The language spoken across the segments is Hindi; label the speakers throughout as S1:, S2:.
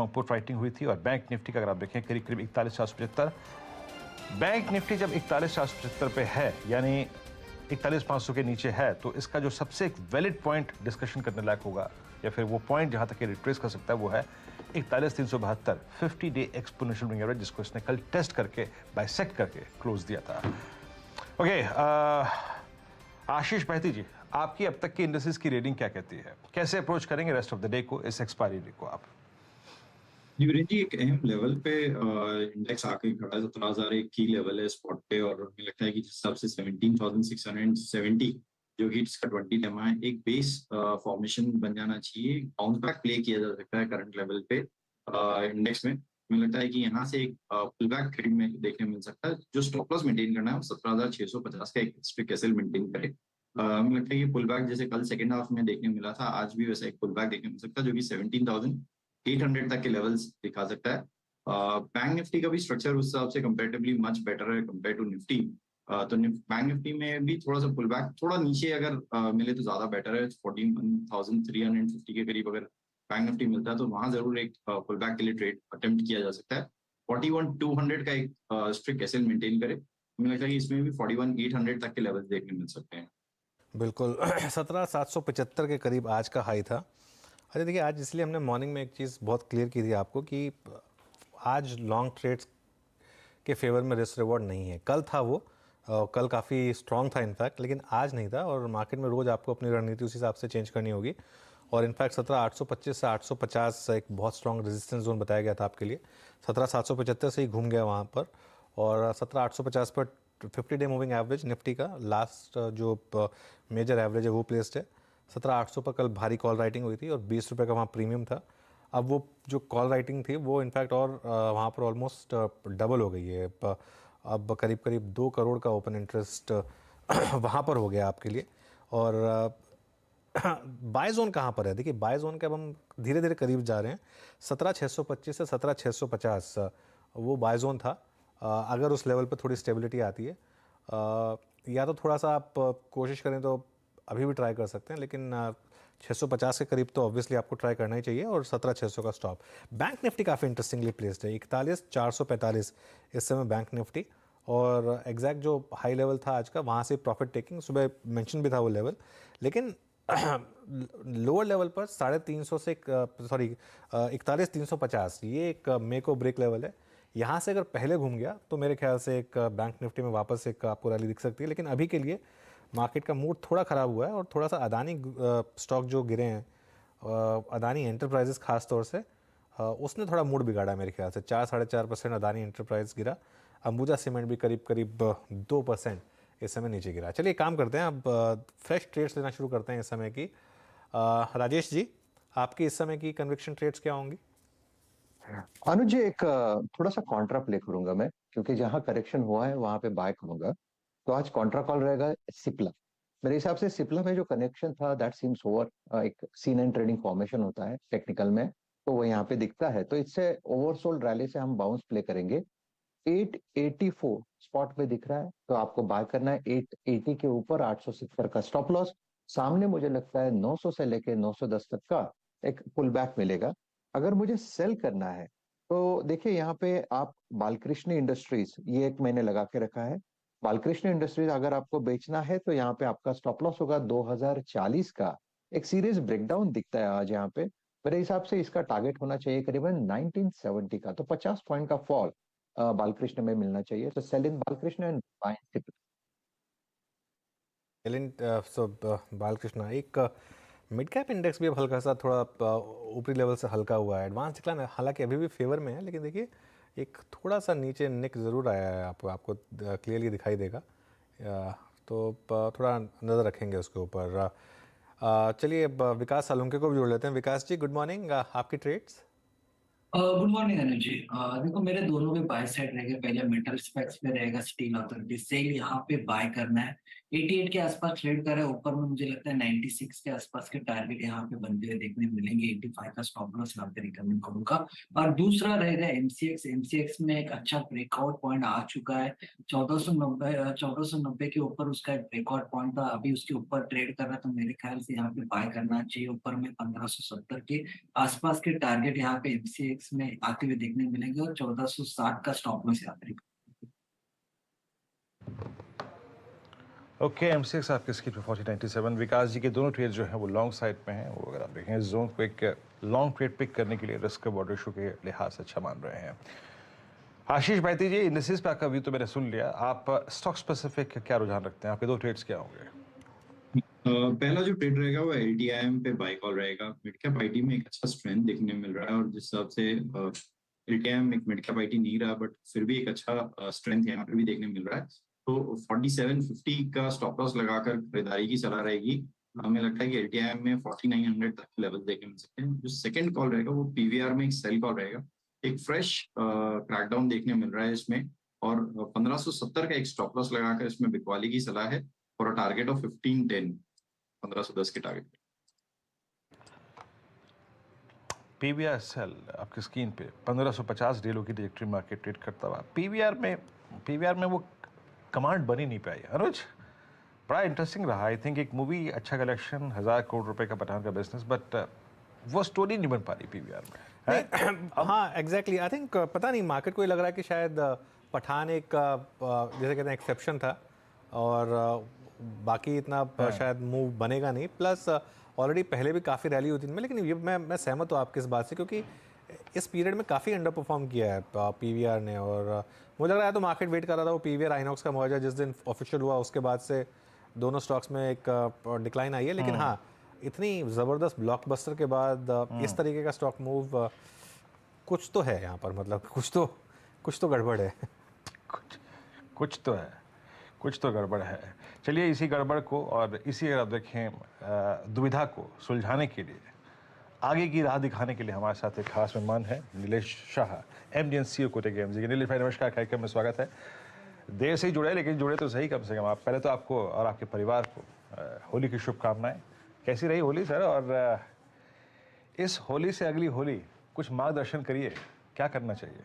S1: स्ट्रॉन्ग पुट राइटिंग हुई थी। और बैंक निफ्टी का अगर आप देखें करीब करीब 41,475, बैंक निफ्टी जब 41,475 पे है यानी 41,500 के नीचे है, तो इसका जो सबसे एक वैलिड पॉइंट डिस्कशन करने लायक होगा या फिर वो पॉइंट जहां तक ये रिट्रेस कर सकता है वो है 41,372 50 डे एक्सपोनेंशियल मूविंग एवरेज, जिसको इसने कल टेस्ट करके बाइसेक्ट करके क्लोज दिया था। ओके, आशीष बहती जी, आपकी अब तक की इंडेक्सेस की रेटिंग क्या कहती है? कैसे अप्रोच करेंगे रेस्ट ऑफ द डे को, इस एक्सपायरी डे को आप?
S2: जी वीरेंद्र जी, एक अहम लेवल पे इंडेक्स आके खड़ा है। 17,000 एक की लेवल है स्पॉट पे, और हमें लगता है कि जिस हिसाब से 17,670 जो कि इसका 20 टेमा है, एक बेस फॉर्मेशन बन जाना चाहिए। बाउंस बैक प्ले किया जा सकता है करंट लेवल पे इंडेक्स में। हमें लगता है कि यहाँ से एक पुल बैक ट्रेड में देखने मिल सकता है। जो स्टॉप लॉस मेंटेन करना है 17,650 का एक स्ट्रिक्ट एसएल मेंटेन करे। हमें लगता है कि पुल बैक जैसे कल सेकेंड हाफ में देखने मिला था, आज भी वैसा एक पुल बैक देखने मिल सकता है जो कि 17,800 तक के लेवल्स दिखा सकता है। बैंक निफ्टी का भी स्ट्रक्चर उस हिसाब से कंपैरेटिवली मच बेटर है कंपेयर टू निफ्टी। तो बैंक निफ्टी में भी थोड़ा सा पुल बैक थोड़ा नीचे अगर मिले तो ज्यादा बेटर है। 14,350 के करीब अगर बैंक निफ्टी मिलता है तो वहां जरूर एक पुल बैक के लिए ट्रेड अटेम्प्ट किया जा सकता है। 41,200 का एक स्ट्रिक्ट एसएल मेंटेन करे। मुझे लगता है कि इसमें भी 41,800 तक के लेवल्स देखने मिल सकते हैं।
S3: बिल्कुल 17,775 के करीब आज का हाई था। अच्छा देखिए, आज इसलिए हमने मॉर्निंग में एक चीज़ बहुत क्लियर की थी आपको कि आज लॉन्ग ट्रेड्स के फेवर में रिस्क रिवॉर्ड नहीं है। कल था वो, कल काफ़ी स्ट्रॉन्ग था इनफैक्ट, लेकिन आज नहीं था। और मार्केट में रोज़ आपको अपनी रणनीति उस हिसाब से चेंज करनी होगी। और इनफैक्ट 17,825 से 850 एक बहुत स्ट्रॉन्ग रेजिस्टेंस जोन बताया गया था आपके लिए। 17,775 से ही घूम गया वहाँ पर, और 17,850 पर 50 डे मूविंग एवरेज निफ्टी का लास्ट जो मेजर एवरेज है वो प्लेस्ड है। 17,800 पर कल भारी कॉल राइटिंग हुई थी और 20 रुपये का वहाँ प्रीमियम था। अब वो जो कॉल राइटिंग थी वो इनफैक्ट और वहाँ पर ऑलमोस्ट डबल हो गई है। अब करीब करीब 2 करोड़ का ओपन इंटरेस्ट वहाँ पर हो गया आपके लिए। और बाय जोन कहाँ पर है? देखिए, बाय जोन के अब हम धीरे धीरे करीब जा रहे हैं। 17,625 से 17,650 वो बाय जोन था। अगर उस लेवल पर थोड़ी स्टेबिलिटी आती है, या तो थोड़ा सा आप कोशिश करें तो अभी भी ट्राई कर सकते हैं, लेकिन 650 के करीब तो ऑब्वियसली आपको ट्राई करना ही चाहिए। और 17,600 का स्टॉप। बैंक निफ्टी काफ़ी इंटरेस्टिंगली प्लेस्ड है, 41,445 इस समय बैंक निफ्टी। और एग्जैक्ट जो हाई लेवल था आज का, वहाँ से प्रॉफिट टेकिंग सुबह मेंशन भी था वो लेवल, लेकिन लोअर लेवल पर 350 से 41,350 ये एक मेक और ब्रेक लेवल है। यहाँ से अगर पहले घूम गया तो मेरे ख्याल से एक बैंक निफ्टी में वापस एक आपको रैली दिख सकती है। लेकिन अभी के लिए मार्केट का मूड थोड़ा ख़राब हुआ है, और थोड़ा सा अदानी स्टॉक जो गिरे हैं, अदानी एंटरप्राइजेस खास तौर से, उसने थोड़ा मूड बिगाड़ा है मेरे ख्याल से। 4-4.5% अदानी एंटरप्राइज गिरा। अंबुजा सीमेंट भी करीब करीब 2% इस समय नीचे गिरा। चलिए काम करते हैं, अब फ्रेश ट्रेड्स लेना शुरू करते हैं इस समय की। राजेश जी, आपकी इस समय की कन्विक्शन ट्रेड्स क्या होंगी?
S4: अनुज जी, एक थोड़ा सा कॉन्ट्रा प्ले करूंगा मैं, क्योंकि जहां करेक्शन हुआ है वहां पे बाय करूंगा। तो आज कॉन्ट्रा कॉल रहेगा सिप्ला। मेरे हिसाब से सिप्ला में जो कनेक्शन था दैट सीम्स ओवर। एक C9 ट्रेडिंग फॉर्मेशन होता है टेक्निकल में, तो वो यहाँ पे दिखता है। तो इससे ओवरसोल्ड रैली से हम बाउंस प्ले करेंगे। 884 स्पॉट पे दिख रहा है, तो आपको बाय करना है 880 के ऊपर। 870 का स्टॉप लॉस। सामने मुझे लगता है 900 से लेके 910 तक का एक पुल बैक मिलेगा। अगर मुझे सेल करना है तो देखिए, यहाँ पे आप बालकृष्ण इंडस्ट्रीज, ये एक मैंने लगा के रखा है। बालकृष्ण इंडस्ट्रीज अगर आपको बेचना है तो यहाँ पे आपका स्टॉप लॉस होगा 2040 का। एक सीरियस ब्रेकडाउन दिखता है आज यहाँ पे। मेरे हिसाब से इसका टारगेट होना चाहिए करीबन 1970 का। तो 50 पॉइंट का फॉल बालकृष्ण में मिलना चाहिए। तो sell in Balkrishna and buy in
S3: Balkrishna. एक मिड कैप इंडेक्स भी अब हल्का सा थोड़ा ऊपरी लेवल से हल्का हुआ है। एडवांस डिक्लाइन हालांकि अभी भी फेवर में है, लेकिन देखिए एक थोड़ा सा नीचे निक ज़रूर आया है, आपको क्लियरली दिखाई देगा। तो थोड़ा नज़र रखेंगे उसके ऊपर। चलिए अब विकास सालुंके को भी जोड़ लेते हैं। विकास जी, गुड मॉर्निंग, आपकी ट्रेड्स?
S5: गुड मॉर्निंग अनुज जी। देखो, मेरे दोनों पे बाय साइड रहेगा। पहले मेटल स्पेक्स पे रहेगा स्टील अथॉरिटी, सेल यहाँ पे बाय करना है। 88 के आसपास ट्रेड कर रहा है। ऊपर में मुझे लगता है 96 के आसपास के टारगेट यहाँ पे बनते हुए देखने मिलेंगे। 85 का स्टॉप लॉस यहाँ पे रिकमेंड करूंगा। और दूसरा रहेगा एमसीएक्स। एमसीएक्स में एक अच्छा ब्रेकआउट पॉइंट आ चुका है। 1490 के ऊपर उसका एक ब्रेकआउट पॉइंट था। अभी उसके ऊपर ट्रेड कर रहा है, तो मेरे ख्याल से यहाँ पे बाय करना चाहिए। ऊपर में 1570 के आसपास के टारगेट यहाँ पे एमसीएक्स स्पेक्स में आते हुए देखने मिलेंगे और 1460 का स्टॉप लॉस याद रखें।
S1: ओके M6 आपके स्किप पे 4097। विकास जी के दोनों ट्रेड जो हैं वो लॉन्ग साइड पे हैं। वो अगर आप देखें इस जोन को एक लॉन्ग ट्रेड पिक करने के लिए रिस्क बॉर्डर इशू के लिहाज से अच्छा मान रहे हैं। आशीष भाईती जी, इंडस्ट्रीज पे आपका व्यू तो मैंने सुन लिया, आप स्टॉक स्पेसिफिक क्या रुझान रखते हैं? आपके दो ट्रेड्स क्या होंगे?
S2: पहला जो ट्रेड रहेगा वो LTIM पे बाय कॉल रहेगा। मिड कैप आईटी में एक अच्छा स्ट्रेंथ देखने मिल रहा है और जिस हिसाब से LTIM एक मिड कैप आईटी नहीं रहा बट फिर भी एक अच्छा स्ट्रेंथ यहाँ पे भी देखने मिल रहा है। तो 4750 का स्टॉप लॉस लगाकर खरीदारी की सलाह रहेगी। हमें लगता है कि LTIM में 4900 तक लेवल देखने मिल सकते हैं। जो सेकंड कॉल रहेगा वो PVR में एक सेल कॉल रहेगा। एक फ्रेश क्रैकडाउन देखने मिल रहा है इसमें और 1570 का एक स्टॉप लॉस लगाकर इसमें बिकवाली की सलाह है और टारगेट ऑफ 1510 1510 के टारगेट।
S1: PVR सेल आपकी स्क्रीन पे 1550 डेलो की ट्रेजेक्टरी मार्केट ट्रेड करता हुआ। PVR में वो कमांड बनी नहीं पाई। अनुज, बड़ा इंटरेस्टिंग रहा। आई थिंक एक मूवी, अच्छा कलेक्शन, 1000 करोड़ रुपए का पठान का बिजनेस, बट वो स्टोरी नहीं बन पा रही PVR में।
S3: हाँ एग्जैक्टली, आई थिंक पता नहीं मार्केट को ये लग रहा है कि शायद पठान एक जैसे कहते हैं एक्सेप्शन था और बाकी इतना शायद मूव बनेगा नहीं। प्लस ऑलरेडी पहले भी काफ़ी रैली हुई थी इनमें, लेकिन ये मैं सहमत हूँ आपकी इस बात से, क्योंकि इस पीरियड में काफ़ी अंडर परफॉर्म किया है PVR ने। और मुझे लग रहा है तो मार्केट वेट कर रहा था वो PVR आइनॉक्स का मर्जर जिस दिन ऑफिशियल हुआ उसके बाद से दोनों स्टॉक्स में एक डिक्लाइन आई है। लेकिन हाँ, इतनी ज़बरदस्त ब्लॉकबस्टर के बाद इस तरीके का स्टॉक मूव, कुछ तो है यहाँ पर, मतलब कुछ तो गड़बड़ है।
S1: कुछ तो गड़बड़ है। चलिए इसी गड़बड़ को और इसी अगर आप देखें दुविधा को सुलझाने के लिए, आगे की राह दिखाने के लिए हमारे साथ एक खास मेहमान है Nilesh Shah, MD & CEO Kotak AMC के। नीलेश भाई नमस्कार, कार्यक्रम में स्वागत है। देर से ही जुड़े, लेकिन जुड़े तो सही कम से कम। आप पहले तो आपको और आपके परिवार को होली की शुभकामनाएं। कैसी रही होली सर? और इस होली से अगली होली कुछ मार्गदर्शन करिए, क्या करना चाहिए?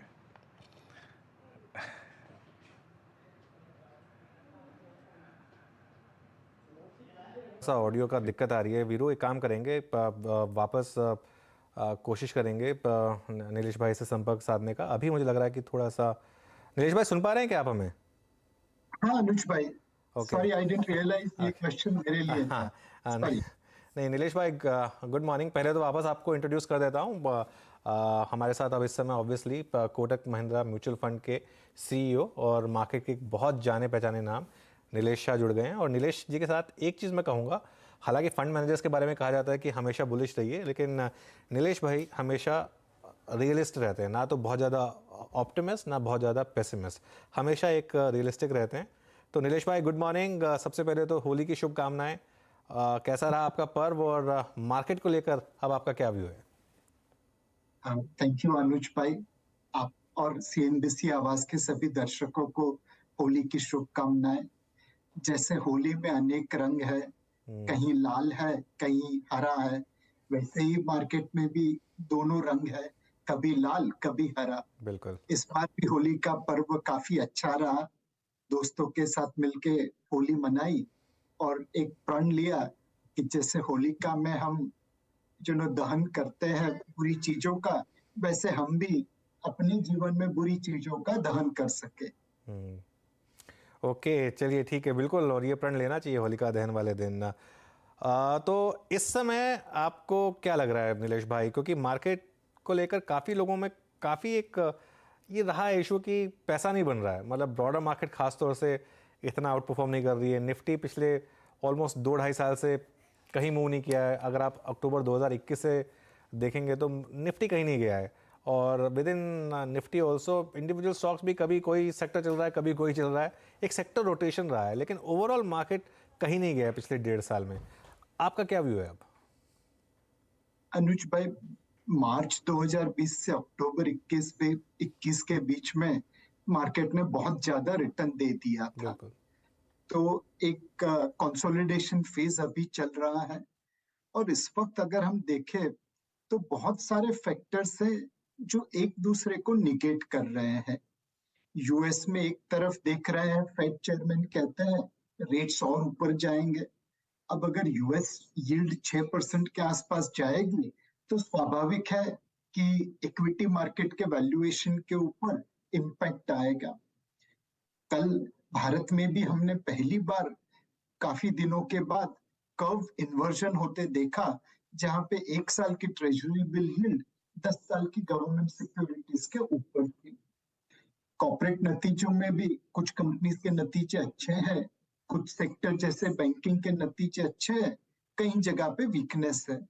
S3: सा ऑडियो का दिक्कत आ रही है वीरू, एक काम करेंगे, वापस कोशिश करेंगे नीलेश भाई से संपर्क साधने का। अभी मुझे लग रहा है कि थोड़ा सा, नीलेश भाई सुन पा रहे हैं क्या आप हमें?
S6: हाँ अनुज भाई,
S3: Okay.
S6: Sorry I didn't realise ये क्वेश्चन मेरे लिए था।
S3: नहीं नहीं नीलेश भाई, गुड मॉर्निंग। पहले तो वापस आपको इंट्रोड्यूस कर देता हूँ। हमारे साथ अब इस समय obviously Kotak Mahindra mutual fund के CEO और मार्केट के बहुत जाने पहचाने नाम नीलेश शाह जुड़ गए हैं। और नीलेश जी के साथ एक चीज़ मैं कहूँगा, हालांकि फंड मैनेजर्स के बारे में कहा जाता है कि हमेशा बुलिश रहिए, लेकिन नीलेश भाई हमेशा रियलिस्ट रहते हैं, ना तो बहुत ज़्यादा ऑप्टिमिस्ट ना बहुत ज़्यादा पेसिमिस्ट, हमेशा एक रियलिस्टिक रहते हैं। तो नीलेश भाई गुड मॉर्निंग। सबसे पहले तो होली की शुभकामनाएं। कैसा रहा आपका पर्व और मार्केट को लेकर अब आपका क्या व्यू है?
S6: थैंक यू अनुज भाई, आप और CNBC आवाज के सभी दर्शकों को होली की शुभकामनाएं। जैसे होली में अनेक रंग है, कहीं लाल है कहीं हरा है, वैसे ही मार्केट में भी दोनों रंग है, कभी लाल कभी हरा।
S3: बिल्कुल।
S6: इस बार भी होली का पर्व काफी अच्छा रहा। दोस्तों के साथ मिलके होली मनाई और एक प्रण लिया कि जैसे होलिका में हम जो दहन करते हैं बुरी चीजों का, वैसे हम भी अपने जीवन में बुरी चीजों का दहन कर सके।
S3: ओके चलिए ठीक है, बिल्कुल। और ये प्रण लेना चाहिए होलिका दहन वाले दिन। तो इस समय आपको क्या लग रहा है नीलेश भाई, क्योंकि मार्केट को लेकर काफ़ी लोगों में काफ़ी एक ये रहा है इशू कि पैसा नहीं बन रहा है, मतलब ब्रॉडर मार्केट खास तौर से इतना आउट परफॉर्म नहीं कर रही है। निफ्टी पिछले ऑलमोस्ट 2-2.5 साल से कहीं मूव नहीं किया है। अगर आप अक्टूबर 2021 से देखेंगे तो निफ्टी कहीं नहीं गया है। और with in Nifty also individual stocks भी कभी कोई सेक्टर चल रहा है कभी कोई चल रहा है, एक सेक्टर रोटेशन रहा है, लेकिन ओवरऑल मार्केट कहीं नहीं गया है पिछले 1.5 साल में। आपका क्या व्यू है अब?
S6: अनुज भाई, मार्च 2020 से अक्टूबर 21 के बीच में मार्केट ने बहुत ज्यादा रिटर्न दे दिया था। तो एक कंसोलिडेशन फेज अभी चल रहा है और इस वक्त अगर हम देखें तो बहुत सारे फैक्टर्स हैं जो एक दूसरे को निगेट कर रहे हैं। यूएस में एक तरफ देख रहे हैं, फेड चेयरमैन कहते हैं रेट्स और ऊपर जाएंगे। अब अगर यूएस यील्ड 6% के आसपास जाएगी तो स्वाभाविक है कि इक्विटी मार्केट के वैल्यूएशन के ऊपर इम्पैक्ट आएगा। कल भारत में भी हमने पहली बार काफी दिनों के बाद कर्व इन्वर्जन होते देखा, जहां पे 1 साल की ट्रेजरी बिल यील्ड 10 साल की गवर्नमेंट सिक्योरिटीज के ऊपर थी। कॉर्पोरेट नतीजों में भी कुछ कंपनीज के नतीजे अच्छे हैं, कुछ सेक्टर जैसे बैंकिंग के नतीजे अच्छे हैं, कई जगह पे वीकनेस है।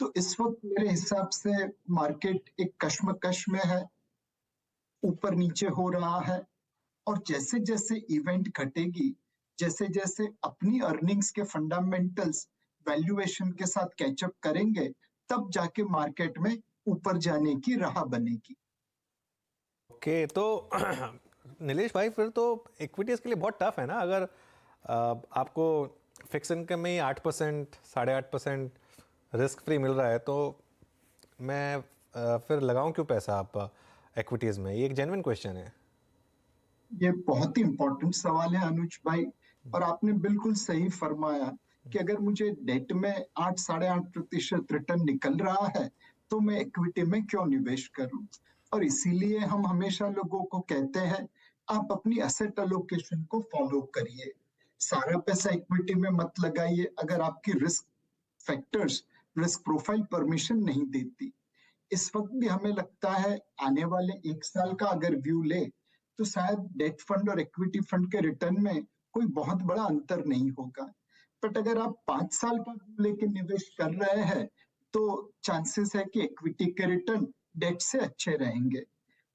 S6: तो इस वक्त मेरे हिसाब से मार्केट एक कश्मकश में है, ऊपर नीचे हो रहा है, और जैसे जैसे इवेंट घटेगी, जैसे जैसे अपनी अर्निंग्स के फंडामेंटल्स वैल्यूएशन के साथ कैचअप करेंगे, तब जाके मार्केट में ऊपर जाने की राह बनेगी।
S3: ओके, तो नीलेश भाई फिर तो इक्विटीज के लिए बहुत टफ है ना, अगर आपको फिक्स इनकम में ही 8%, 8.5% रिस्क फ्री मिल रहा है, तो मैं फिर लगाऊं क्यों पैसा आप इक्विटीज में? ये एक जेन्युइन क्वेश्चन है।
S6: ये बहुत ही इंपॉर्टेंट सवाल है अनुज भाई, और आपने बिल्कुल सही फरमाया कि अगर मुझे डेट में 8-8.5% रिटर्न निकल रहा है तो मैं इक्विटी में क्यों निवेश करूं। और इसीलिए हम हमेशा लोगों को कहते हैं, आप अपनी एसेट एलोकेशन को फॉलो करिए, सारा पैसा इक्विटी में मत लगाइए अगर आपकी risk factors, risk profile permission नहीं देती। इस वक्त भी हमें लगता है आने वाले 1 साल का अगर व्यू ले तो शायद डेट फंड और इक्विटी फंड के रिटर्न में कोई बहुत बड़ा अंतर नहीं होगा। बट अगर आप 5 साल का लेके निवेश कर रहे हैं तो चांसेस है कि इक्विटी के रिटर्न डेट से अच्छे रहेंगे।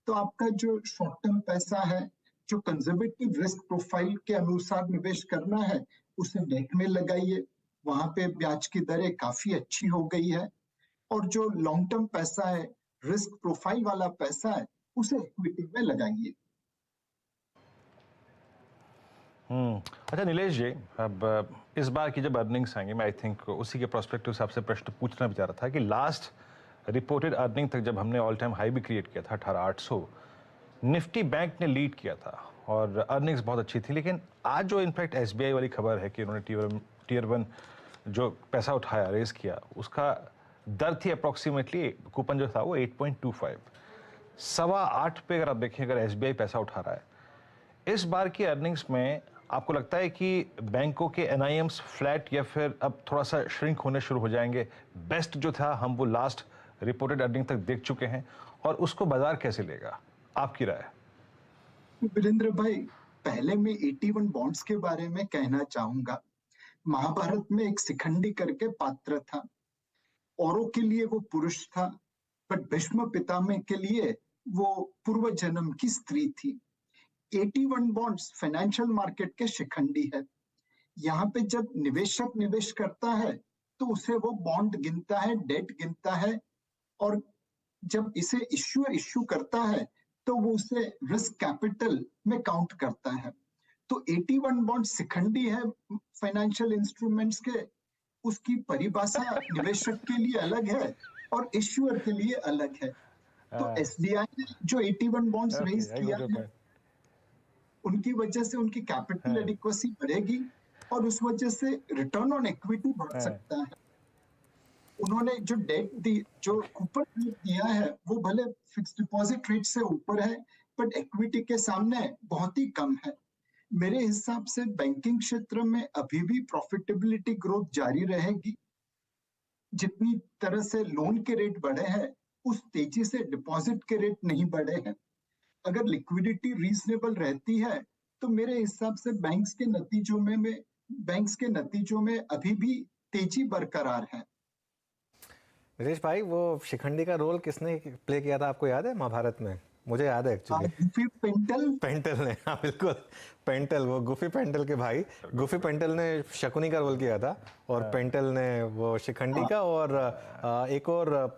S6: तो आपका जो शॉर्ट टर्म पैसा है, जो कंजर्वेटिव रिस्क प्रोफाइल के अनुसार निवेश करना है, उसे डेट में लगाइए, वहां पे ब्याज की दरें काफी अच्छी हो गई है। और जो लॉन्ग टर्म पैसा है, रिस्क प्रोफाइल वाला पैसा है, उसे इक्विटी में लगाइए।
S1: अच्छा नीलेश जी, अब इस बार की जब अर्निंग्स आएंगे, मैं आई थिंक उसी के प्रोस्पेक्टिव से आपसे प्रश्न पूछना भी चाह रहा था कि लास्ट रिपोर्टेड अर्निंग तक जब हमने ऑल टाइम हाई भी क्रिएट किया था 18,800, निफ्टी बैंक ने लीड किया था और अर्निंग्स बहुत अच्छी थी। लेकिन आज जो इनफैक्ट एसबीआई वाली खबर है कि उन्होंने टीयर 1 जो पैसा उठाया, रेस किया, उसका दर थी अप्रॉक्सीमेटली, कूपन जो था वो 8.25, 8.25 पे अगर आप देखें, अगर एसबीआई पैसा उठा रहा है इस बार की अर्निंग्स में, आपको लगता है कि बैंकों के एनआईएम्स फ्लैट या फिर अब थोड़ा सा श्रिंक होने शुरू हो जाएंगे? बेस्ट जो था हम वो लास्ट रिपोर्टेड अर्निंग तक देख चुके हैं, और उसको बाजार कैसे लेगा, आपकी राय?
S6: वीरेंद्र भाई, पहले मैं 81 बॉन्ड्स के बारे में कहना चाहूंगा। महाभारत में एक शिखंडी करके पात्र था, औरों के लिए वो पुरुष था, बट भीष्म पितामह के लिए वो पूर्व जन्म की स्त्री थी। 81 बॉन्ड्स फाइनेंशियल मार्केट के शिखंडी है। यहाँ पे जब निवेशक निवेश करता है तो उसे वो बॉन्ड गिनता है, डेट गिनता है, और जब इसे इश्यू करता है तो वो उसे रिस्क कैपिटल में काउंट करता है। तो 81 बॉन्ड शिखंडी है फाइनेंशियल इंस्ट्रूमेंट्स के, उसकी परिभाषा निवेशक के लिए अलग है और इश्यूअर के लिए अलग है। तो एसबीआई ने जो 81 बॉन्ड्स रेज किया है, उनकी वजह से उनकी कैपिटल एडिक्वेसी बढ़ेगी और उस वजह से रिटर्न ऑन इक्विटी बढ़ सकता है। उन्होंने जो डेट दी, जो कूपन रेट दिया है, वो भले फिक्स्ड डिपॉजिट रेट से ऊपर है, बट इक्विटी के सामने बहुत ही कम है। मेरे हिसाब से बैंकिंग क्षेत्र में अभी भी प्रॉफिटेबिलिटी ग्रोथ जारी रहेगी। जितनी तरह से लोन के रेट बढ़े हैं, उस तेजी से डिपॉजिट के रेट नहीं बढ़े हैं। अगर लिक्विडिटी रीजनेबल रहती है तो मेरे हिसाब से बैंक्स के नतीजों में अभी भी तेजी बरकरार है।
S3: नीलेश भाई, वो शिखंडी का रोल किसने प्ले किया था, आपको याद है महाभारत में? मुझे याद है एक्चुअली,
S6: गुफी पेंटल
S3: ने, हाँ बिल्कुल, पेंटल, वो गुफी पेंटल के भाई, गुफी पेंटल ने शकुनी का रोल किया था और पेंटल ने वो शिखंडी का, और एक और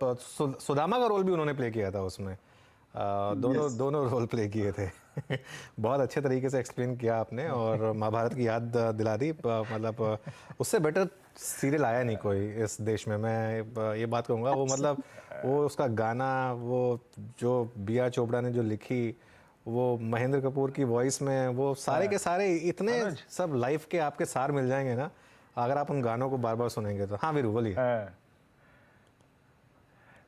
S3: सुदामा का रोल भी उन्होंने प्ले किया था उसमें। दोनों रोल प्ले किए थे। बहुत अच्छे तरीके से एक्सप्लेन किया आपने और महाभारत की याद दिला दी। मतलब उससे बेटर सीरियल आया नहीं कोई इस देश में, मैं ये बात कहूँगा। वो मतलब वो उसका गाना, वो जो बी आर चोपड़ा ने जो लिखी, वो महेंद्र कपूर की वॉइस में, वो सारे के सारे इतने सब लाइफ के आपके सार मिल जाएंगे ना अगर आप उन गानों को बार बार सुनेंगे तो। हाँ वीरू बोलिए।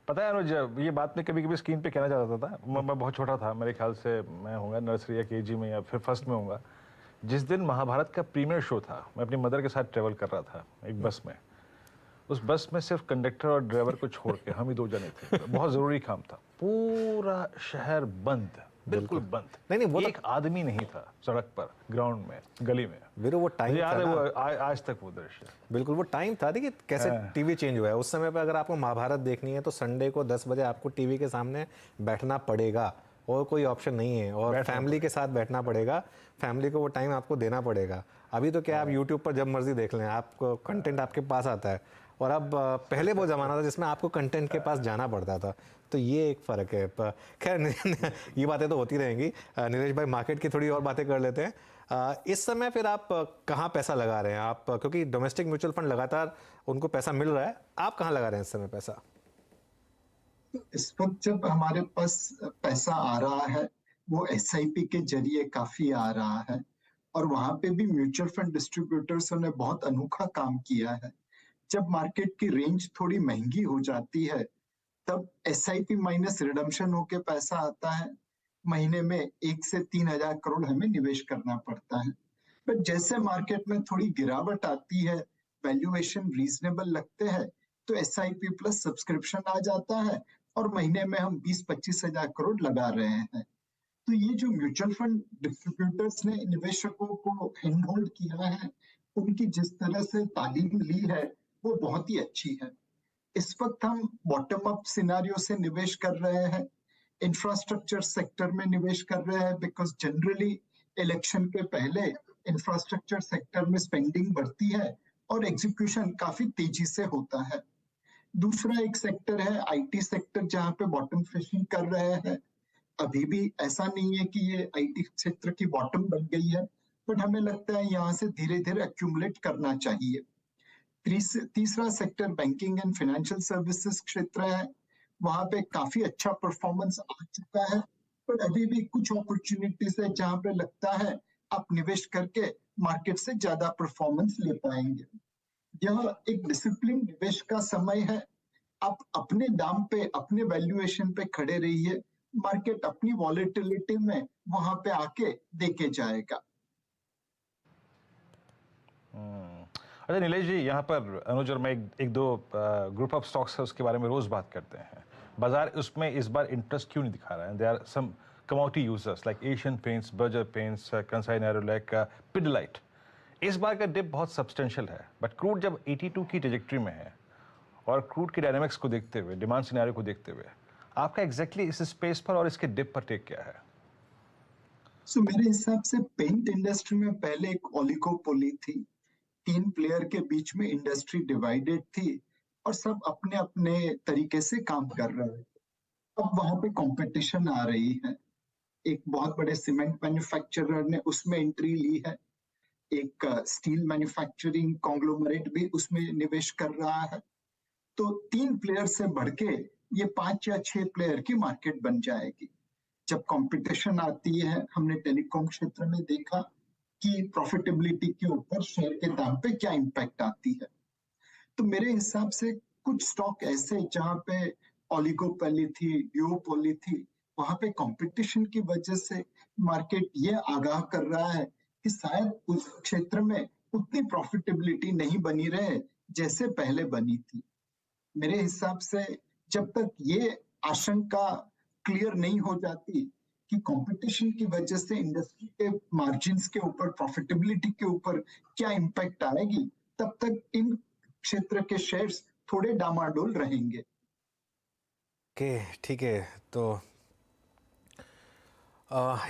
S1: पता है अनुज, ये बात मैं कभी कभी स्क्रीन पे कहना चाहता था। मैं बहुत छोटा था, मेरे ख्याल से मैं होऊंगा नर्सरी या केजी में या फिर फर्स्ट में होऊंगा। जिस दिन महाभारत का प्रीमियर शो था, मैं अपनी मदर के साथ ट्रेवल कर रहा था एक बस में। उस बस में सिर्फ कंडक्टर और ड्राइवर को छोड़ के हम ही 2 जने थे। बहुत जरूरी काम था। पूरा शहर बंद, बिल्कुल बंद।
S3: नहीं वो
S1: एक आदमी नहीं था सड़क पर, ग्राउंड में, गली में।
S3: वीरो वो टाइम
S1: याद
S3: था
S1: है
S3: ना,
S1: वो आज तक वो दृश्य।
S3: बिल्कुल वो टाइम था। देखिए कैसे टीवी चेंज हुआ है। उस समय पे अगर आपको महाभारत देखनी है तो संडे को 10 बजे आपको टीवी के सामने बैठना पड़ेगा और कोई ऑप्शन नहीं है, और फैमिली के साथ बैठना पड़ेगा। फैमिली को वो टाइम आपको देना पड़ेगा। अभी तो क्या आप यूट्यूब पर जब मर्जी देख लें, आपको कंटेंट आपके पास आता है। और अब पहले वो ज़माना था जिसमें आपको कंटेंट के पास जाना पड़ता था। तो ये एक फ़र्क है। खैर ये बातें तो होती रहेंगी। नीरज भाई, मार्केट की थोड़ी और बातें कर लेते हैं। इस समय फिर आप कहाँ पैसा लगा रहे हैं आप, क्योंकि डोमेस्टिक म्यूचुअल फंड लगातार उनको पैसा मिल रहा है, आप कहाँ लगा रहे हैं इस समय पैसा?
S6: इस वक्त जब हमारे पास पैसा आ रहा है वो एसआईपी के जरिए काफी आ रहा है, और वहां पे भी म्यूचुअल फंड डिस्ट्रीब्यूटर्स ने बहुत अनोखा काम किया है। जब मार्केट की रेंज थोड़ी महंगी हो जाती है तब एसआईपी माइनस रिडम्पशन होके पैसा आता है। महीने में 1 से 3 हजार करोड़ हमें निवेश करना पड़ता है। पर जैसे मार्केट में थोड़ी गिरावट आती है, वैल्यूएशन रीजनेबल लगते हैं, तो एसआईपी प्लस सब्सक्रिप्शन आ जाता है और महीने में हम 20-25 हजार करोड़ लगा रहे हैं। तो ये जो म्यूचुअल फंड डिस्ट्रीब्यूटर्स ने निवेशकों को हैंड होल्ड किया है, उनकी जिस तरह से तालीम ली है वो बहुत ही अच्छी है। इस वक्त हम बॉटम अप सिनारियो से निवेश कर रहे हैं, इंफ्रास्ट्रक्चर सेक्टर में निवेश कर रहे हैं, बिकॉज जनरली इलेक्शन के पहले इंफ्रास्ट्रक्चर सेक्टर में स्पेंडिंग बढ़ती है और एग्जीक्यूशन काफी तेजी से होता है। दूसरा एक सेक्टर है आईटी सेक्टर, जहां पे बॉटम फिशिंग कर रहे हैं। अभी भी ऐसा नहीं है कि ये आईटी क्षेत्र की बॉटम बन गई है, बट हमें लगता है यहाँ से धीरे धीरे एक्यूमुलेट करना चाहिए। तीसरा sector banking and financial services क्षेत्र है। वहां पे काफी अच्छा परफॉर्मेंस आ चुका है, पर अभी भी कुछ अपॉर्चुनिटीज है जहां पे लगता है आप निवेश करके मार्केट से ज्यादा परफॉर्मेंस ले पाएंगे। यह एक डिसिप्लिन निवेश का समय है। आप अपने दाम पे, अपने वैल्यूएशन पे खड़े रहिए, मार्केट अपनी वॉलेटिलिटी में वहां पे आके देके जाएगा।
S1: अच्छा नीलेश जी, यहाँ पर अनुज और मैं एक दो ग्रुप ऑफ स्टॉक्स है उसके बारे में रोज बात करते हैं। बाजार उसमें इस बार इंटरेस्ट क्यों नहीं दिखा रहा है? There are some commodity users like Asian Paints, Berger Paints, Kansai Nerolac, Pidilite. इस बार का डिप बहुत सब्सटेंशियल है, बट क्रूड जब 82 की ट्रेजेक्टरी में है और क्रूड की डायनामिक्स को देखते हुए, डिमांड सिनेरियो को देखते हुए, आपका एग्जैक्टली इस स्पेस पर और इसके डिप पर टेक क्या है?
S6: सो मेरे हिसाब से पेंट इंडस्ट्री में पहले एक ओलिगोपोली थी। 3 प्लेयर के बीच में इंडस्ट्री डिवाइडेड थी और सब अपने अपने तरीके से काम कर रहे हैं। अब वहां पे कंपटीशन आ रही है। एक बहुत बड़े सीमेंट मैन्युफैक्चरर ने उसमें एंट्री ली है, एक स्टील मैन्युफैक्चरिंग कॉन्ग्लोमरेट भी उसमें निवेश कर रहा है। तो 3 प्लेयर से बढ़ के ये 5 या 6 प्लेयर की मार्केट बन जाएगी। जब कंपटीशन आती है, हमने टेलीकॉम क्षेत्र में देखा कि प्रॉफिटेबिलिटी के ऊपर शेयर के दाम पे क्या इम्पैक्ट आती है। तो मेरे हिसाब से कुछ स्टॉक ऐसे जहां पे ओलिगोपोली थी, ड्यूओपोली थी, वहां पे कंपटीशन की वजह से मार्केट ये आगाह कर रहा है कि शायद उस क्षेत्र में उतनी प्रॉफिटेबिलिटी नहीं बनी रहे जैसे पहले बनी थी। मेरे हिसाब से जब तक ये आशंका क्लियर नहीं हो जाती कि कंपटीशन की वजह से इंडस्ट्री के मार्जिन्स के ऊपर, प्रॉफिटेबिलिटी के ऊपर क्या इम्पैक्ट आएगी, तब तक इन क्षेत्र के शेयर्स थोड़े डामाडोल रहेंगे।
S3: ठीक है। तो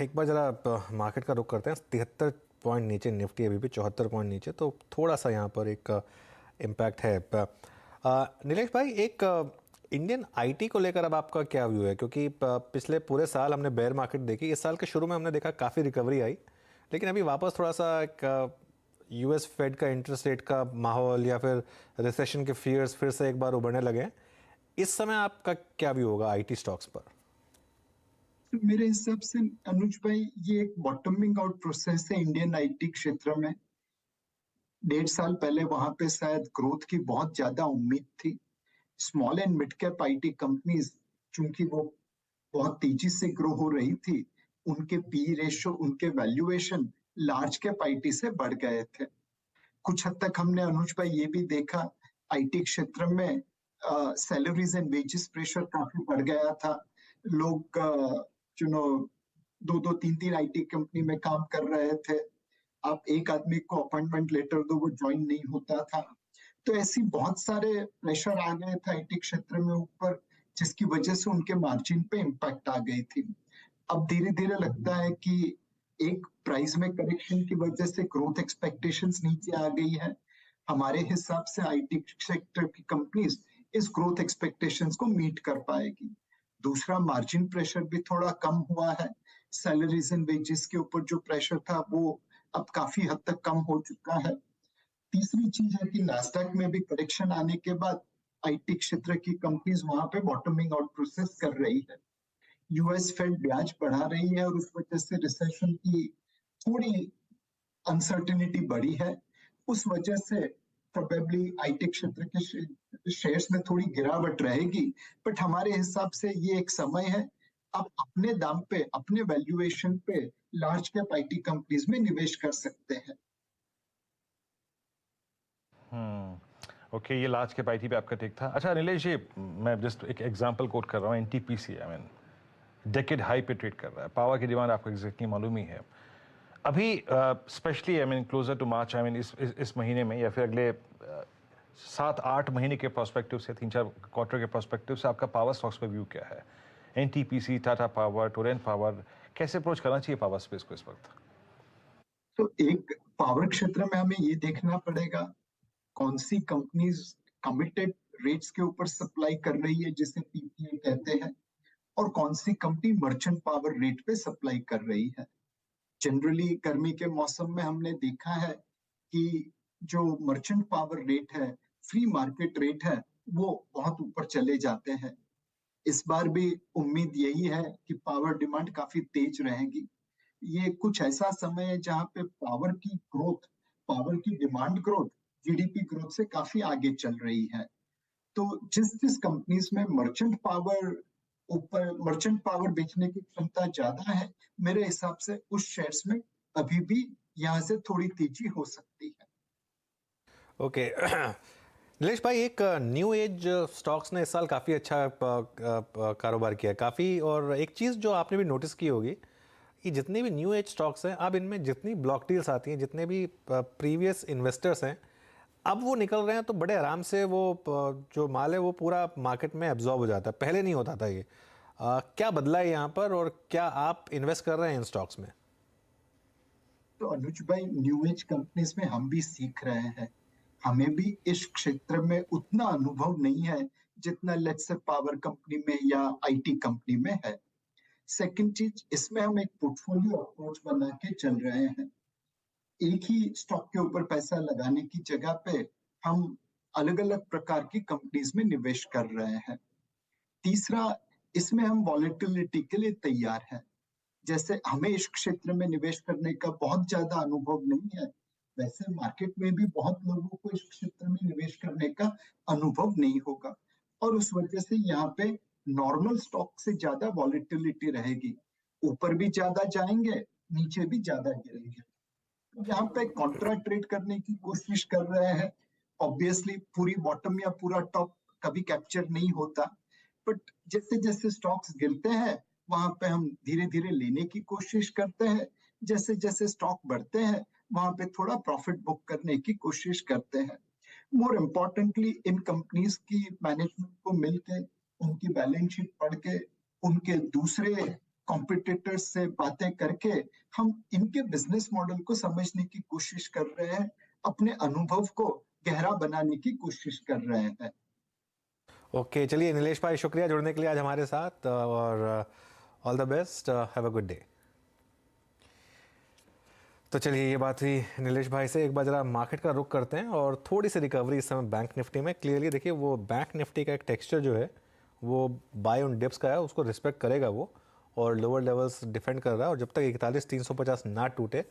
S3: एक बार जरा मार्केट का रुख करते हैं। 73 पॉइंट नीचे निफ्टी, अभी भी 74 पॉइंट नीचे, तो थोड़ा सा यहाँ पर एक इम्पैक्ट है। नीलेश भाई, एक इंडियन आईटी को लेकर अब आपका क्या व्यू है? क्योंकि पिछले पूरे साल हमने बेयर मार्केट देखी। इस साल के शुरू में हमने देखा काफ़ी रिकवरी आई, लेकिन अभी वापस थोड़ा सा एक यूएस फेड का इंटरेस्ट रेट का माहौल या फिर रिसेशन के फियर्स फिर से एक बार उभरने लगे। इस समय आपका क्या व्यू होगा आईटी स्टॉक्स पर?
S6: तो मेरे हिसाब से अनुज भाई, ये एक बॉटमिंग आउट प्रोसेस है इंडियन आईटी क्षेत्र में। 1.5 साल पहले वहां पे शायद ग्रोथ की बहुत ज्यादा उम्मीद थी, small and mid cap IT companies, चूंकि वो बहुत तेजी से ग्रो हो रही थी, उनके पी रेशो, उनके वैल्यूएशन लार्ज कैप आईटी से बढ़ गए थे। कुछ हद तक हमने अनुज भाई ये भी देखा, आईटी क्षेत्र में सैलरीज एंड वेजेस प्रेशर काफी बढ़ गया था। लोग दो तीन तीन आईटी कंपनी में काम कर रहे थे, आप एक आदमी को अपॉइंटमेंट लेटर दो, वो ज्वाइन नहीं होता था। तो ऐसी बहुत सारे प्रेशर आ गए थे आईटी क्षेत्र में ऊपर, जिसकी वजह से उनके मार्जिन पे इम्पैक्ट आ गई थी। अब धीरे धीरे लगता है कि एक प्राइस में करेक्शन की वजह से ग्रोथ एक्सपेक्टेशंस नीचे आ गई है। हमारे हिसाब से आईटी सेक्टर की कंपनीज इस ग्रोथ एक्सपेक्टेशंस को मीट कर पाएगी। दूसरा, मार्जिन प्रेशर भी थोड़ा कम हुआ है। सैलरीज एंड वेजेस के ऊपर जो प्रेशर था वो अब काफी हद तक कम हो चुका है। तीसरी चीज है कि नास्डैक में भी करेक्शन आने के बाद आईटी क्षेत्र की कंपनीज वहां पे बॉटमिंग आउट प्रोसेस कर रही है। यूएस फेड ब्याज बढ़ा रही है और उस वजह से रिसेशन की थोड़ी अनसर्टेनिटी बढ़ी है। उस वजह से प्रोबेबली आईटी क्षेत्र के शेयर्स में थोड़ी गिरावट रहेगी, बट हमारे हिसाब से ये एक समय है, आप अपने दाम पे, अपने वैल्यूएशन पे लार्ज कैप आईटी कंपनीज में निवेश कर सकते हैं।
S1: ओके, ये लार्ज कैप आईटी पे आपका टेक था। अच्छा नीलेश जी, मैं जस्ट एक एग्जांपल कोट कर रहा हूँ, NTPC I mean decade high पे ट्रेड कर रहा है, पावर की डिमांड आपको एग्जैक्टली मालूम ही है। अभी specially I mean closer to March, I mean इस महीने में या फिर अगले 7-8 महीने के प्रोस्पेक्टिव से, 3-4 क्वार्टर के प्रोस्पेक्टिव से आपका पावर स्टॉक्स पे व्यू क्या है? NTPC, Tata power, Torrent power, कैसे अप्रोच करना चाहिए पावर स्पेस को इस वक्त?
S6: तो एक पावर क्षेत्र में हमें ये देखना पड़ेगा कौन सी कंपनीज कमिटेड रेट्स के ऊपर सप्लाई कर रही है, जिसे पीपीए कहते हैं, और कौन सी कंपनी मर्चेंट पावर रेट पे सप्लाई कर रही है। जनरली गर्मी के मौसम में हमने देखा है कि जो मर्चेंट पावर रेट है, फ्री मार्केट रेट है, वो बहुत ऊपर चले जाते हैं। इस बार भी उम्मीद यही है कि पावर डिमांड काफी तेज रहेगी। ये कुछ ऐसा समय है जहां पे पावर की ग्रोथ, पावर की डिमांड ग्रोथ जीडीपी ग्रोथ से काफी आगे चल रही है। तो जिस कंपनीज में मर्चेंट पावर बेचने की क्षमता ज्यादा है, मेरे हिसाब से उस शेयर्स में अभी भी यहाँ से थोड़ी तेजी हो सकती है।
S3: ओके नीलेश भाई, एक न्यू एज स्टॉक्स ने इस साल काफ़ी अच्छा कारोबार किया काफ़ी, और एक चीज़ जो आपने भी नोटिस की होगी कि जितने भी न्यू एज स्टॉक्स हैं, अब इनमें जितनी ब्लॉक डील्स आती हैं, जितने भी प्रीवियस इन्वेस्टर्स हैं, अब वो निकल रहे हैं तो बड़े आराम से वो जो माल है वो पूरा मार्केट में एब्जॉर्ब हो जाता है। पहले नहीं होता था ये। क्या बदला है यहाँ पर, और क्या आप इन्वेस्ट कर रहे हैं इन स्टॉक्स में?
S6: तो अनुज भाई, न्यू एज कंपनीज में हम भी सीख रहे हैं। हमें भी इस क्षेत्र में उतना अनुभव नहीं है जितना लेट्स से पावर कंपनी में या आईटी कंपनी में है। सेकंड चीज, इसमें हम एक पोर्टफोलियो अप्रोच बना के चल रहे हैं। एक ही स्टॉक के ऊपर पैसा लगाने की जगह पे हम अलग अलग प्रकार की कंपनीज में निवेश कर रहे हैं। तीसरा, इसमें हम वॉलेटिलिटी के लिए तैयार हैं। जैसे हमें इस क्षेत्र में निवेश करने का बहुत ज्यादा अनुभव नहीं है, वैसे मार्केट में भी बहुत लोगों को इस क्षेत्र में निवेश करने का अनुभव नहीं होगा, और उस वजह से यहाँ पे नॉर्मल स्टॉक से ज्यादा वॉलेटिलिटी रहेगी। ऊपर भी ज्यादा जाएंगे, नीचे भी ज्यादा गिरेंगे। यहाँ पे कॉन्ट्रा ट्रेड करने की कोशिश कर रहे हैं। ऑब्वियसली पूरी बॉटम या पूरा टॉप कभी कैप्चर नहीं होता, बट जैसे जैसे स्टॉक्स गिरते हैं वहां पे हम धीरे धीरे लेने की कोशिश करते हैं। जैसे जैसे स्टॉक बढ़ते हैं वहां पे थोड़ा प्रॉफिट बुक करने की कोशिश करते हैं। मोर इम्पोर्टेंटली, इन कंपनीज की मैनेजमेंट को मिलके, उनकी बैलेंस शीट पढ़ के, उनके दूसरे कॉम्पिटिटर्स से बातें करके हम इनके बिजनेस मॉडल को समझने की कोशिश कर रहे हैं, अपने अनुभव को गहरा बनाने की कोशिश कर रहे हैं।
S3: ओके, चलिए नीलेश भाई, शुक्रिया जुड़ने के लिए आज हमारे साथ, और all the best, have a good day. तो चलिए, ये बात हुई नीलेश भाई से। एक बार जरा मार्केट का रुख करते हैं, और थोड़ी सी रिकवरी इस समय बैंक निफ्टी में क्लियरली देखिए। वो बैंक निफ्टी का एक टेक्सचर जो है वो बाय ऑन डिप्स का है, उसको रिस्पेक्ट करेगा वो, और लोअर लेवल्स डिफेंड कर रहा है। और जब तक 41,350 ना टूटे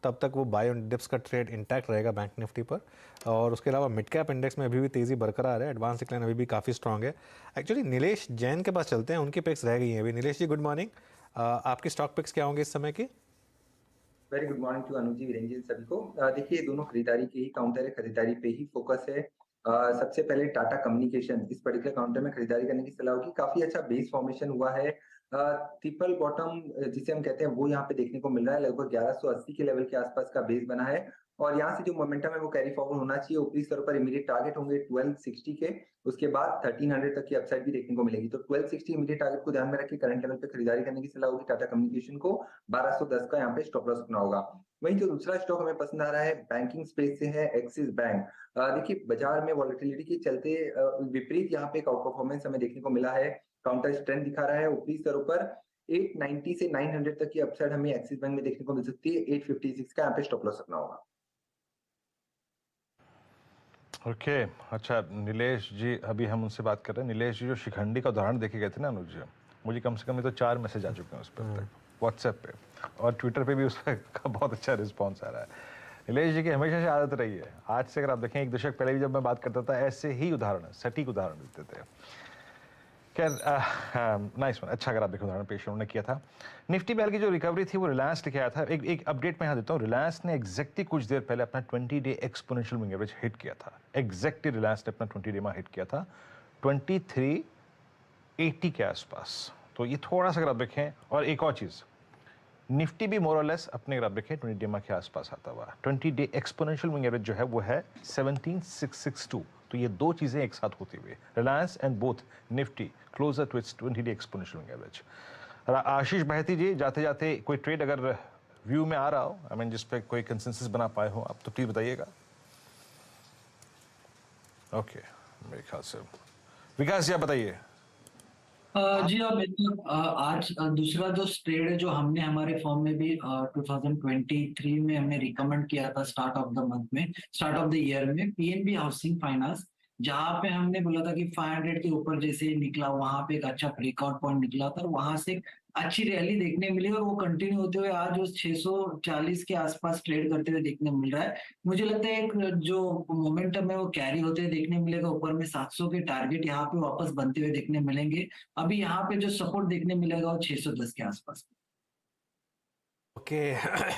S3: तब तक वो बाय ऑन डिप्स का ट्रेड इंटैक्ट रहेगा बैंक निफ्टी पर। और उसके अलावा मिड कैप इंडेक्स में अभी भी तेज़ी बरकरार है, एडवांस डिक्लाइन अभी भी काफ़ी स्ट्रांग है। एक्चुअली नीलेश जैन के पास चलते हैं, उनकी पिक्स रह गई हैं अभी। नीलेश जी गुड मॉर्निंग, आपकी स्टॉक पिक्स क्या होंगे इस समय की?
S7: वेरी गुड मॉर्निंग टू अनुज जी, वीरेंद्र जी, सभी को। देखिए दोनों खरीदारी के ही काउंटर है, खरीदारी पे ही फोकस है। सबसे पहले टाटा कम्युनिकेशन, इस पर्टिकुलर काउंटर में खरीदारी करने की सलाह होगी। काफी अच्छा बेस फॉर्मेशन हुआ है, ट्रिपल बॉटम जिसे हम कहते हैं वो यहाँ पे देखने को मिल रहा है। लगभग 1180 के लेवल के आसपास का बेस बना है और यहाँ से जो मोमेंटम है वो कैरी फॉरवर्ड होना चाहिए। ऊपरी स्तर पर इमीडिएट टारगेट होंगे 1260 के, उसके बाद 1300 तक की अपसाइड भी देखने को मिलेगी। तो 1260 इमीडिएट टारगेट को ध्यान में रखकर करंट लेवल पे खरीदारी करने की सलाह होगी। टाटा कम्युनिकेशन को 1210 का यहाँ पे स्टॉप लॉस रखना होगा। वहीं जो दूसरा स्टॉक हमें पसंद आ रहा है बैंकिंग स्पेस से है एक्सिस बैंक। देखिए बाजार में वॉलेटिलिटी के चलते विपरीत यहाँ पे एक आउट परफॉर्मेंस हमें देखने को मिला है। काउंटर स्ट्रेंथ दिखा रहा है। ऊपरी स्तरों पर 890 से 900 तक की अपसाइड हमें एक्सिस बैंक में देखने को मिल सकती है। 856 का यहाँ पे स्टॉप लॉस रखना होगा।
S1: ओके अच्छा नीलेश जी, अभी हम उनसे बात कर रहे हैं। नीलेश जी जो शिखंडी का उदाहरण देखे गए थे ना अनुज जी, मुझे कम से कम ये तो 4 मैसेज आ चुके हैं उस पर, व्हाट्सएप पे और ट्विटर पे भी उस पर का बहुत अच्छा रिस्पॉन्स आ रहा है। नीलेश जी की हमेशा से आदत रही है, आज से अगर आप देखें 1 दशक पहले भी जब मैं बात करता था ऐसे ही उदाहरण, सटीक उदाहरण देते थे। खैर नाइस वन, अच्छा अगर आप देखें उदाहरण पेश उन्होंने किया था। निफ्टी में की जो रिकवरी थी वो रिलायंस लिखे आया था। एक अपडेट मैं यहाँ देता हूँ। रिलायंस ने एग्जैक्टली कुछ देर पहले अपना 20 day exponential moving average hit किया था। एग्जैक्टली रिलायंस ने अपना 20 डे में हिट किया था 2380 के आसपास। तो ये थोड़ा सा अगर आप देखें, और एक और चीज़, निफ्टी भी मोर और लेस अपने अगर आप देखें 20 डे के आसपास आता हुआ। 20 डे एक्सपोनेंशियल मूविंग एवरेज जो है वो है 17662। तो ये दो चीज़ें एक साथ होती हुई, Reliance and both nifty closer to its 20 day exponential moving average. Ashish Baheti ji, जाते जाते कोई ट्रेड अगर व्यू में आ रहा हो, आई मीन जिस पे कोई कंसेंसस बना पाए हो आप, तो प्लीज बताइएगा। ओके मेरे ख्याल से विकास जी आप बताइए।
S5: जी हाँ बिल्कुल। आज दूसरा जो ट्रेड है जो हमने हमारे फॉर्म में भी 2023 में हमने रिकमेंड किया था स्टार्ट ऑफ द मंथ में, स्टार्ट ऑफ द ईयर में, पीएनबी हाउसिंग फाइनेंस, जहां पे हमने बोला था कि 500 के ऊपर जैसे निकला वहां पे एक अच्छा ब्रेकआउट पॉइंट निकला था और वहां से अच्छी रैली देखने मिली और वो कंटिन्यू होते हुए आज उस 640 के आसपास ट्रेड करते हुए देखने मिल रहा है। मुझे लगता है एक जो मोमेंटम है वो कैरी होते हुए देखने मिलेगा। ऊपर में 700 के टारगेट यहाँ पे वापस बनते हुए देखने मिलेंगे। अभी यहाँ पे जो सपोर्ट देखने मिलेगा वो 610 के आसपास।
S3: ओके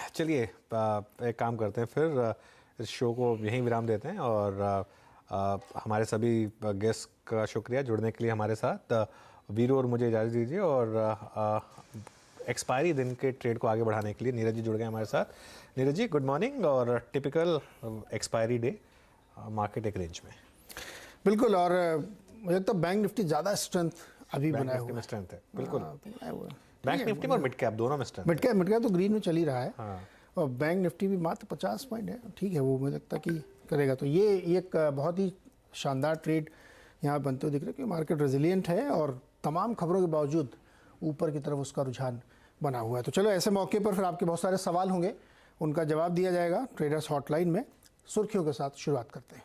S3: चलिए एक काम करते हैं, फिर इस शो को यहीं विराम देते हैं और हमारे सभी गेस्ट का शुक्रिया जुड़ने के लिए हमारे साथ। वीरू और मुझे इजाज़त दीजिए और एक्सपायरी दिन के ट्रेड को आगे बढ़ाने के लिए नीरज जी जुड़ गए हमारे साथ। नीरज जी गुड मॉर्निंग, और टिपिकल एक्सपायरी डे मार्केट एक रेंज में।
S8: बिल्कुल, और मुझे तो बैंक निफ्टी ज़्यादा स्ट्रेंथ अभी बनाया हुआ है।
S3: स्ट्रेंथ है बिल्कुल, बैंक निफ्टी और मिड कैप दोनों में स्ट्रेंथ।
S8: मिड कैप तो ग्रीन में चल ही रहा है। हाँ। और बैंक निफ्टी भी मात्र 50 पॉइंट है, ठीक है, वो मुझे लगता कि करेगा। तो ये एक बहुत ही शानदार ट्रेड यहाँ बनते हुए दिख रहा है कि मार्केट रेजिलिएंट है और तमाम खबरों के बावजूद ऊपर की तरफ उसका रुझान बना हुआ है। तो चलो ऐसे मौके पर फिर आपके बहुत सारे सवाल होंगे, उनका जवाब दिया जाएगा ट्रेडर्स हॉटलाइन में। सुर्खियों के साथ शुरुआत करते हैं।